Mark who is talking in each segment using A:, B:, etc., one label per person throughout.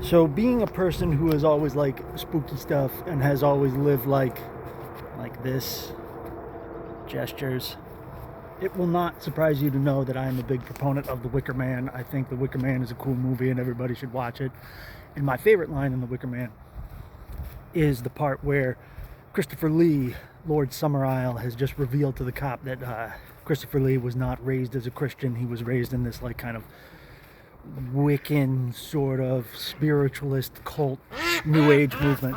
A: So being a person who has always liked spooky stuff and has always lived like this, gestures, it will not surprise you to know that I am a big proponent of The Wicker Man. I think The Wicker Man is a cool movie and everybody should watch it. And my favorite line in The Wicker Man is the part where Christopher Lee, Lord Summerisle, has just revealed to the cop that Christopher Lee was not raised as a Christian. He was raised in this like kind of Wiccan sort of spiritualist cult new age movement.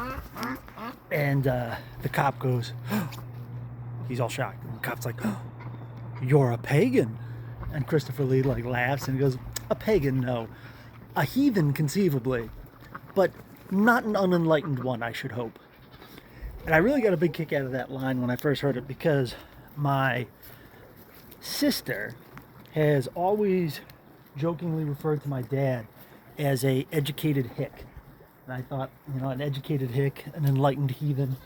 A: And the cop goes, he's all shocked. And the cop's like, you're a pagan. And Christopher Lee like laughs and he goes, a pagan, no. A heathen conceivably, but not an unenlightened one, I should hope. And I really got a big kick out of that line when I first heard it because my sister has always jokingly referred to my dad as a educated hick. And I thought, you know, an educated hick, an enlightened heathen,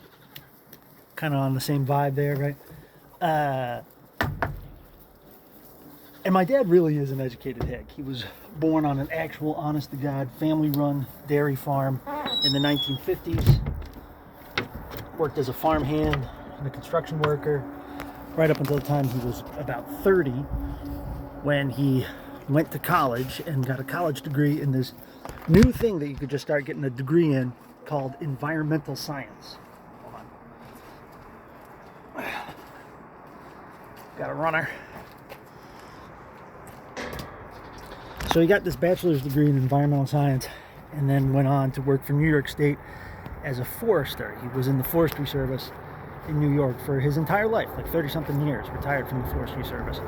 A: kind of on the same vibe there, right? And my dad really is an educated hick. He was born on an actual, honest-to-God, family-run dairy farm in the 1950s. Worked as a farmhand and a construction worker right up until the time he was about 30 when he went to college and got a college degree in this new thing that you could just start getting a degree in called environmental science. Hold on. Got a runner. So he got this bachelor's degree in environmental science and then went on to work for New York State as a forester. He was in the forestry service in New York for his entire life, like 30-something years, retired from the forestry service.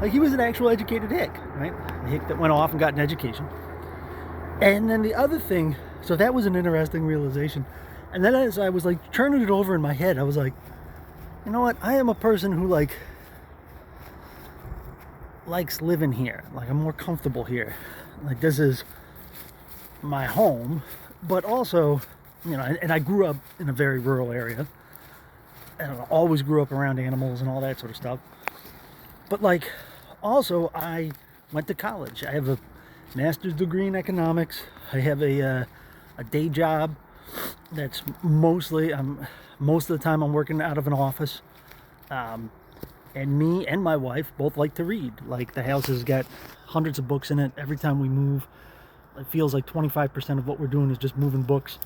A: Like he was an actual educated hick, right? A hick that went off and got an education. And then the other thing, so that was an interesting realization. And then as I was like turning it over in my head, I was like, you know what? I am a person who likes living here. Like I'm more comfortable here. Like this is my home, but also, you know, and I grew up in a very rural area and I always grew up around animals and all that sort of stuff. But like, also I went to college. I have a master's degree in economics. I have a day job that's mostly, most of the time I'm working out of an office. And me and my wife both like to read. Like the house has got hundreds of books in it. Every time we move, it feels like 25% of what we're doing is just moving books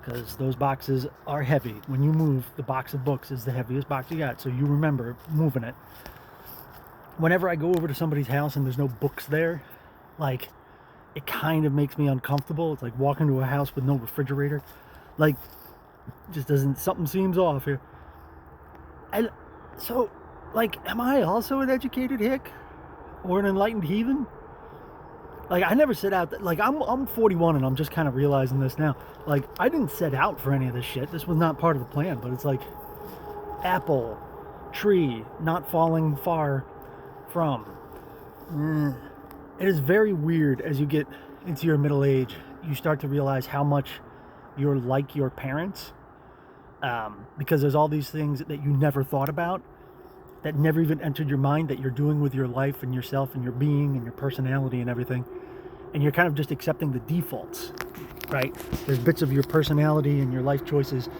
A: because those boxes are heavy. When you move, the box of books is the heaviest box you got, so you remember moving it. Whenever I go over to somebody's house and there's no books there, like it kind of makes me uncomfortable. It's like walking to a house with no refrigerator. Like just doesn't, something seems off here. And so like, am I also an educated hick or an enlightened heathen? Like I never set out, like I'm 41 and I'm just kind of realizing this now. Like I didn't set out for any of this shit. This was not part of the plan, but it's like apple, tree, not falling far from. It is very weird as you get into your middle age. You start to realize how much you're like your parents because there's all these things that you never thought about, that never even entered your mind, that you're doing with your life and yourself and your being and your personality and everything. And you're kind of just accepting the defaults, right? There's bits of your personality and your life choices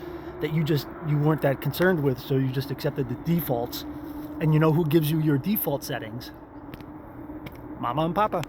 A: that you weren't that concerned with, so you just accepted the defaults. And you know who gives you your default settings? Mama and Papa.